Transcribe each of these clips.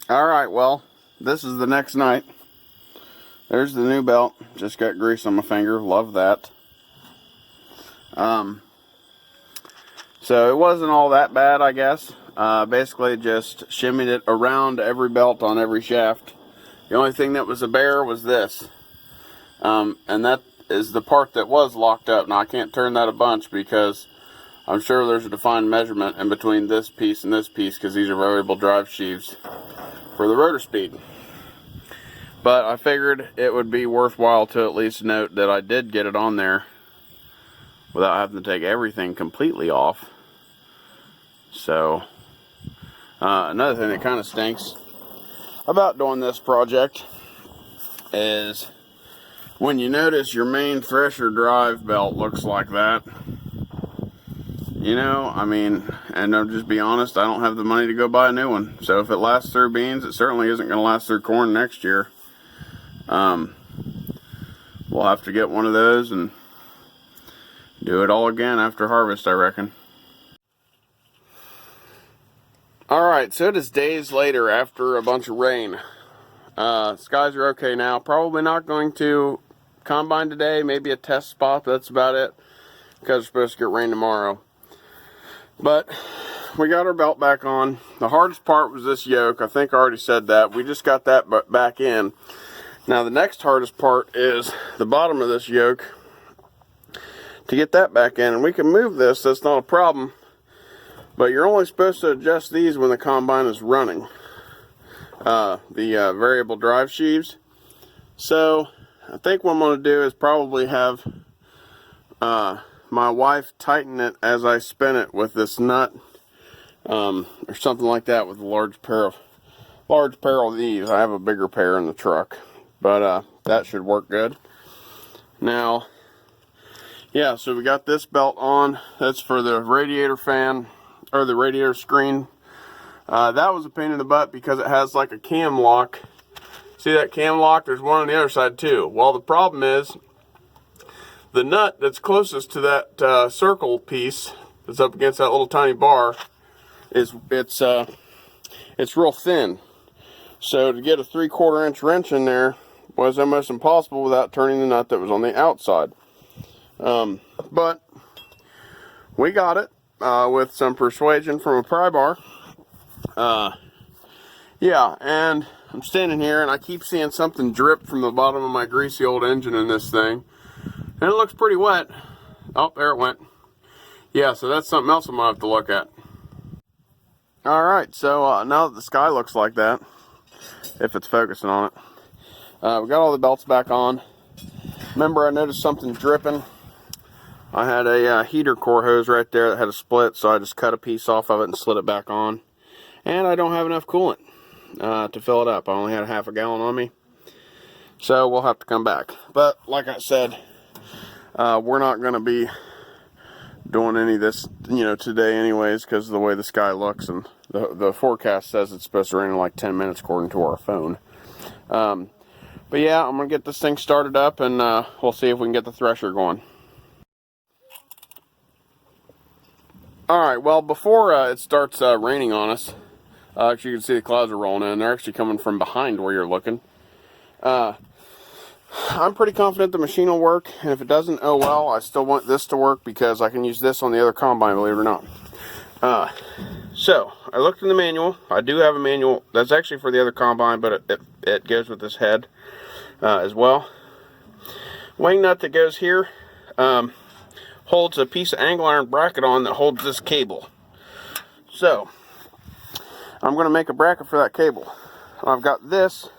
Alright, well, this is the next night. There's the new belt. Just got grease on my finger. Love that. So it wasn't all that bad, I guess. Basically just shimmied it around every belt on every shaft. The only thing that was a bear was this. And that is the part that was locked up. Now I can't turn that a bunch because I'm sure there's a defined measurement in between this piece and this piece, because these are variable drive sheaves for the rotor speed. But I figured it would be worthwhile to at least note that I did get it on there without having to take everything completely off. So another thing that kind of stinks about doing this project is when you notice your main thresher drive belt looks like that. You know, I mean, and I'll just be honest, I don't have the money to go buy a new one. So if it lasts through beans, it certainly isn't going to last through corn next year. We'll have to get one of those and do it all again after harvest, I reckon. Alright, so it is days later after a bunch of rain. Skies are okay now. Probably not going to combine today, maybe a test spot, but that's about it, because it's supposed to get rain tomorrow. But we got our belt back on. The hardest part was this yoke. I think I already said that. We just got that back in. Now the next hardest part is the bottom of this yoke, to get that back in. And we can move this, that's not a problem. But you're only supposed to adjust these when the combine is running. The variable drive sheaves. So I think what I'm going to do is probably have my wife tighten it as I spin it with this nut, or something like that, with a large pair of these. I have a bigger pair in the truck, but that should work good. Now, yeah, so we got this belt on. That's for the radiator fan, or the radiator screen. That was a pain in the butt because it has like a cam lock. See that cam lock? There's one on the other side too. Well, the problem is the nut that's closest to that circle piece that's up against that little tiny bar it's real thin. So to get a 3/4 inch wrench in there was almost impossible without turning the nut that was on the outside. But we got it with some persuasion from a pry bar. Yeah, and I'm standing here and I keep seeing something drip from the bottom of my greasy old engine in this thing. And it looks pretty wet. Oh, there it went. Yeah, so that's something else I'm going to have to look at. Alright, so now that the sky looks like that, if it's focusing on it, we got all the belts back on. Remember, I noticed something dripping. I had a heater core hose right there that had a split, so I just cut a piece off of it and slid it back on. And I don't have enough coolant to fill it up. I only had a half a gallon on me. So we'll have to come back. But like I said, we're not going to be doing any of this, today anyways, because of the way the sky looks, and the forecast says it's supposed to rain in like 10 minutes according to our phone. But yeah, I'm going to get this thing started up, and we'll see if we can get the thresher going. Alright, well, before it starts raining on us, actually you can see the clouds are rolling in. They're actually coming from behind where you're looking. I'm pretty confident the machine will work, and if it doesn't, oh well. I still want this to work because I can use this on the other combine, believe it or not. So I looked in the manual. I do have a manual that's actually for the other combine, but it goes with this head as well. Wing nut that goes here holds a piece of angle iron bracket on that holds this cable. So I'm going to make a bracket for that cable. I've got this.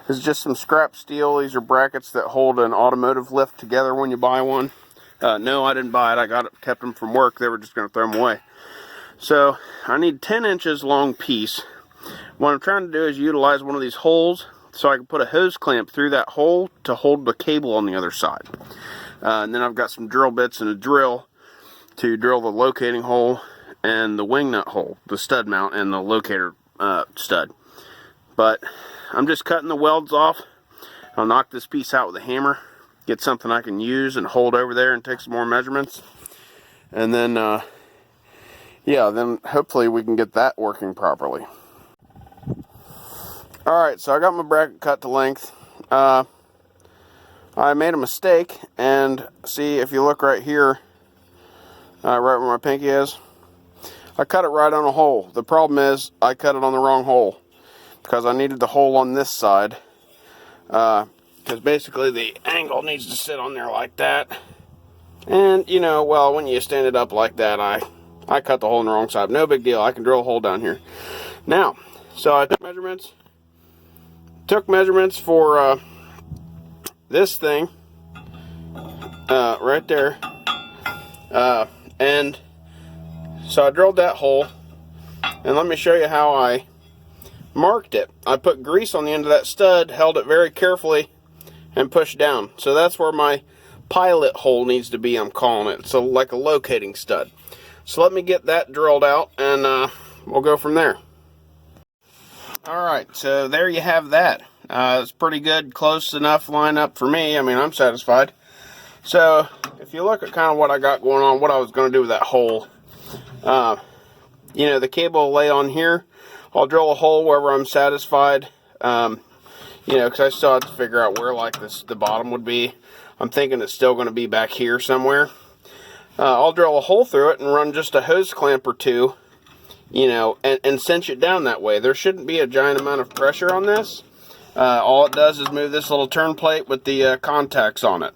This is just some scrap steel. These are brackets that hold an automotive lift together when you buy one. No, I didn't buy it. I kept them from work. They were just going to throw them away. So I need 10 inches long piece. What I'm trying to do is utilize one of these holes so I can put a hose clamp through that hole to hold the cable on the other side. And then I've got some drill bits and a drill to drill the locating hole and the wing nut hole, the stud mount and the locator stud. But I'm just cutting the welds off. I'll knock this piece out with a hammer, get something I can use and hold over there and take some more measurements. And then, yeah, then hopefully we can get that working properly. Alright, so I got my bracket cut to length. I made a mistake, and see, if you look right here, right where my pinky is, I cut it right on a hole. The problem is I cut it on the wrong hole because I needed the hole on this side, because basically the angle needs to sit on there like that. And you know, well, when you stand it up like that, I cut the hole on the wrong side. No big deal. I can drill a hole down here. Now, so I took measurements for this thing right there, and so I drilled that hole, and let me show you how I marked it. I put grease on the end of that stud, held it very carefully, and pushed down. So that's where my pilot hole needs to be, I'm calling it. So like a locating stud. So let me get that drilled out, and we'll go from there. Alright, so there you have that. It's pretty good, close enough lineup for me. I mean, I'm satisfied. So if you look at kind of what I got going on, what I was going to do with that hole, you know, the cable will lay on here. I'll drill a hole wherever I'm satisfied, you know, because I still have to figure out where, like, the bottom would be. I'm thinking it's still going to be back here somewhere. I'll drill a hole through it and run just a hose clamp or two, you know, and cinch it down that way. There shouldn't be a giant amount of pressure on this. All it does is move this little turn plate with the contacts on it.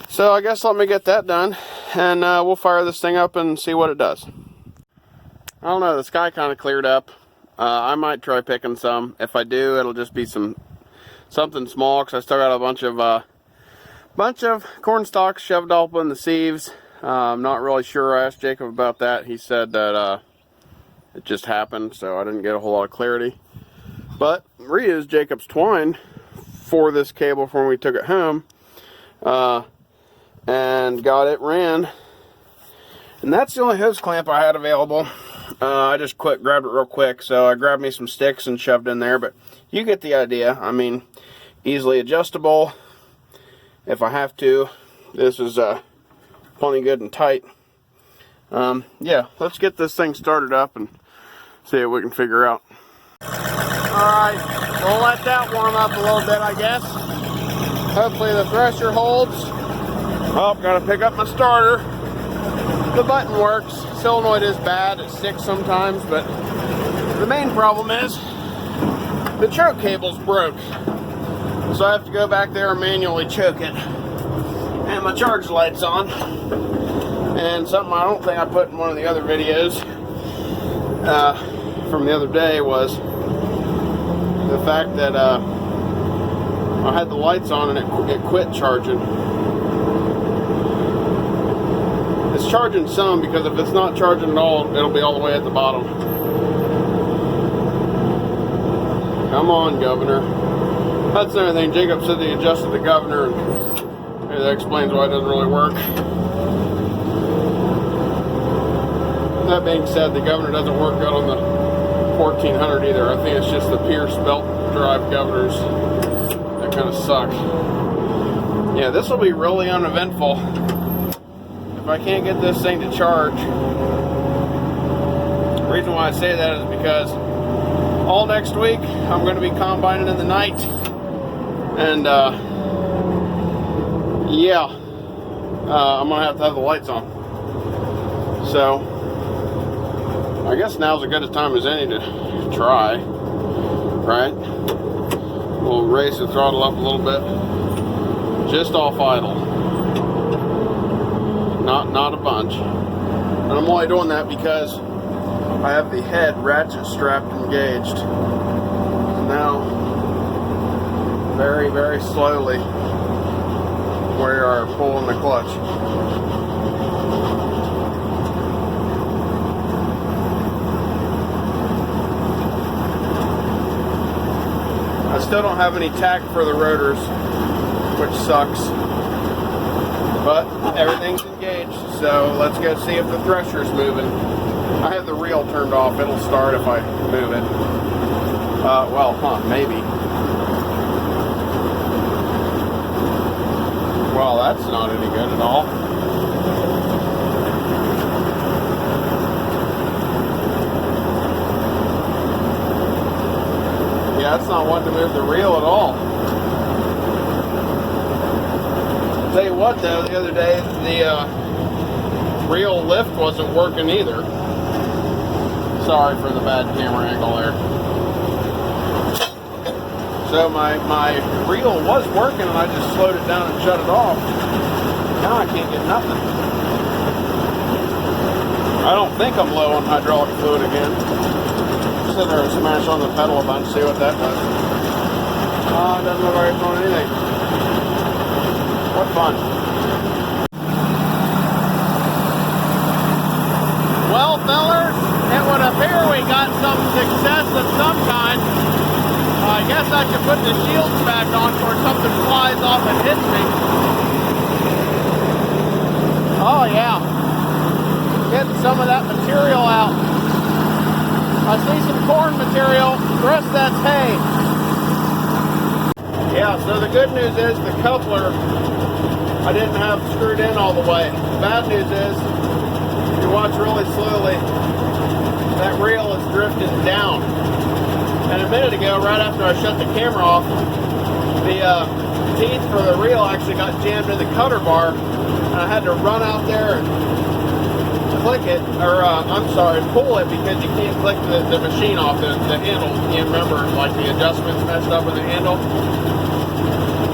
So I guess let me get that done, and we'll fire this thing up and see what it does. I don't know, the sky kind of cleared up. I might try picking some. If I do, it'll just be something small, because I still got a bunch of corn stalks shoved up in the sieves. I'm not really sure. I asked Jacob about that. He said that it just happened, so I didn't get a whole lot of clarity. But reused Jacob's twine for this cable from when we took it home, and got it ran. And that's the only hose clamp I had available. I just grabbed it real quick, so I grabbed me some sticks and shoved in there, but you get the idea. I mean, easily adjustable if I have to. This is plenty good and tight. Yeah, let's get this thing started up and see what we can figure out. Alright, we'll let that warm up a little bit, I guess. Hopefully the thresher holds. Oh, gotta pick up my starter. The button works. Solenoid is bad, it sticks sometimes, but the main problem is the choke cable's broke. So I have to go back there and manually choke it. And my charge light's on. And something I don't think I put in one of the other videos from the other day was the fact that I had the lights on and it quit charging. It's charging some, because if it's not charging at all, it'll be all the way at the bottom. Come on, Governor. That's the only thing. Jacob said they adjusted the governor, and maybe that explains why it doesn't really work. That being said, the governor doesn't work good on the 1400 either. I think it's just the Pierce belt drive governors that kind of suck. Yeah, this will be really uneventful. If I can't get this thing to charge. The reason why I say that is because all next week I'm going to be combining in the night, and yeah, I'm going to have the lights on. So I guess now's as good a time as any to try, right? We'll raise the throttle up a little bit, just off idle. Not a bunch. And I'm only doing that because I have the head ratchet strapped engaged. Now, very, very slowly, we are pulling the clutch. I still don't have any tack for the rotors, which sucks. But everything's engaged, so let's go see if the thresher's moving. I have the reel turned off. It'll start if I move it. Maybe. Well, that's not any good at all. Yeah, that's not wanting to move the reel at all. I'll tell you what though, the other day the reel lift wasn't working either. Sorry for the bad camera angle there. So my reel was working and I just slowed it down and shut it off. Now I can't get nothing. I don't think I'm low on hydraulic fluid again. Sit there and smash on the pedal a bunch, see what that does. It doesn't look like it's doing anything. What fun. Well, fellers, it would appear we got some success of some kind. I guess I should put the shields back on before something flies off and hits me. Oh yeah, getting some of that material out. I see some corn material. The rest that's hay. Yeah, so the good news is the coupler I didn't have screwed in all the way. The bad news is, if you watch really slowly, that reel is drifting down. And a minute ago, right after I shut the camera off, the teeth for the reel actually got jammed in the cutter bar, and I had to run out there and click it, or I'm sorry, pull it, because you can't click the machine off the handle. You remember, like the adjustments messed up with the handle.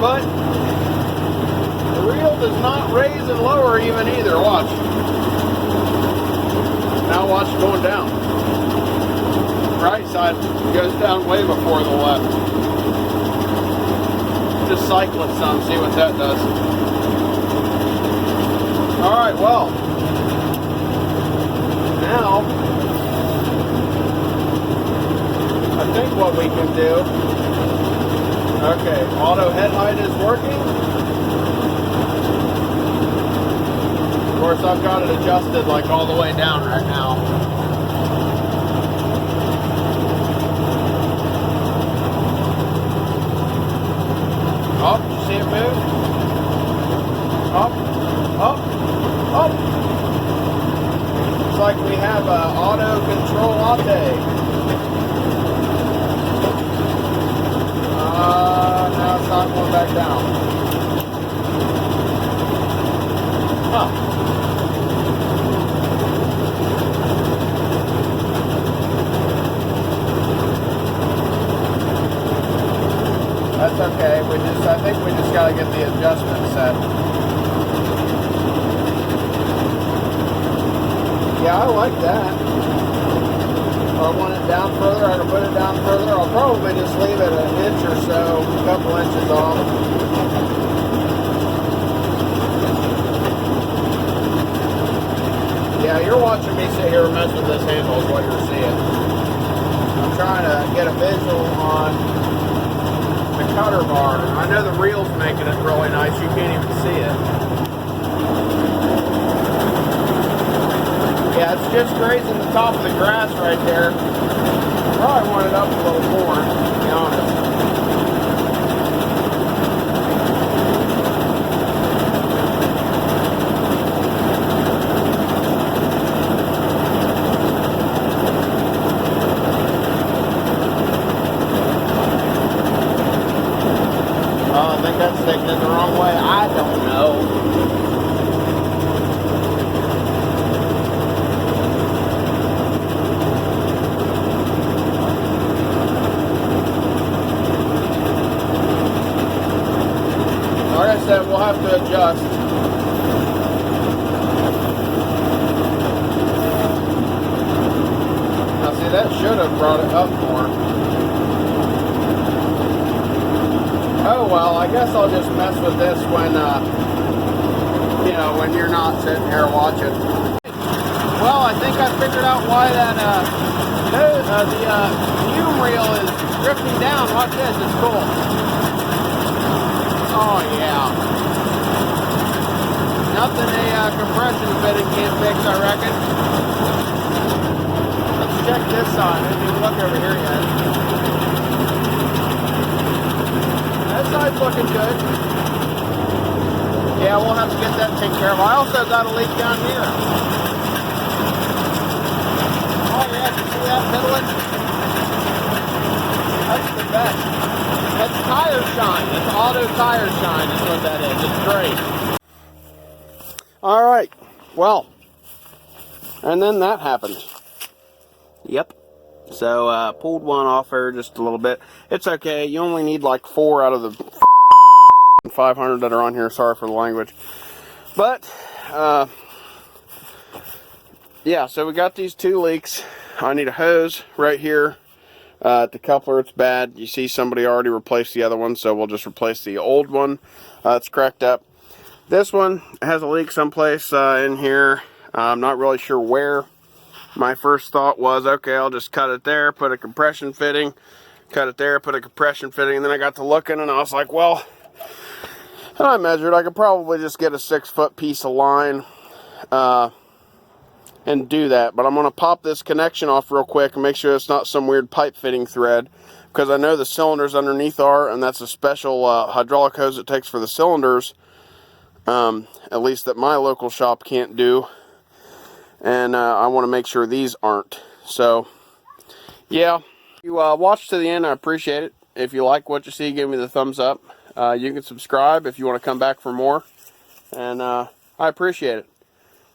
But the reel does not raise and lower even either. Watch. Now watch it going down. Right side goes down way before the left. Just cycle it some, see what that does. Alright, well, now I think what we can do, okay, auto head height is working. Of course, I've got it adjusted like all the way down right now. Up, you see it move? Up, up, up. Looks like we have an auto control latte. Now it's not going back down. Huh. That's okay. I think we just gotta get the adjustment set. Yeah, I like that. If I want it down further, I can put it down further. I'll probably just leave it an inch or so, a couple inches off. Yeah, you're watching me sit here and mess with this handle is what you're seeing. I'm trying to get a visual on the cutter bar. I know the reel's making it really nice. You can't even see it. Yeah, it's just grazing the top of the grass right there. Probably want it up a little more, to be honest. I think that's sticking it the wrong way. I don't know. Like I said, we'll have to adjust. Now see, that should have brought it up more. Oh well, I guess I'll just mess with this when, you know, when you're not sitting here watching. Well, I think I figured out why that, the fume reel is drifting down. Watch this, it's cool. Oh yeah. Nothing a compression fitting can't fix, I reckon. Let's check this side. I didn't even look over here yet. That side's looking good. Yeah, we'll have to get that taken care of. I also got a leak down here. Oh yeah, you see that piddling? That's the best. That's tire shine. That's auto tire shine is what that is. It's great. Alright, well, and then that happened. Yep. So, pulled one off there just a little bit. It's okay. You only need like 4 out of the 500 that are on here. Sorry for the language. But, yeah, so we got these 2 leaks. I need a hose right here. The coupler, it's bad. You see somebody already replaced the other one, so we'll just replace the old one. It's cracked up. This one has a leak someplace in here. I'm not really sure where. My first thought was, okay, I'll just cut it there, put a compression fitting, cut it there, put a compression fitting, and then I got to looking and I was like, well, and I measured, I could probably just get a 6-foot piece of line and do that. But I'm going to pop this connection off real quick and make sure it's not some weird pipe fitting thread, because I know the cylinders underneath are, and that's a special hydraulic hose it takes for the cylinders, at least that my local shop can't do. And I want to make sure these aren't. So, yeah. If you watch to the end, I appreciate it. If you like what you see, give me the thumbs up. You can subscribe if you want to come back for more. And I appreciate it.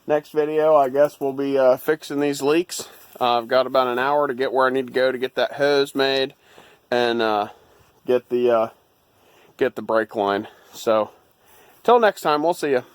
Next video, I guess we'll be fixing these leaks. I've got about an hour to get where I need to go to get that hose made and get the brake line. So, till next time, we'll see you.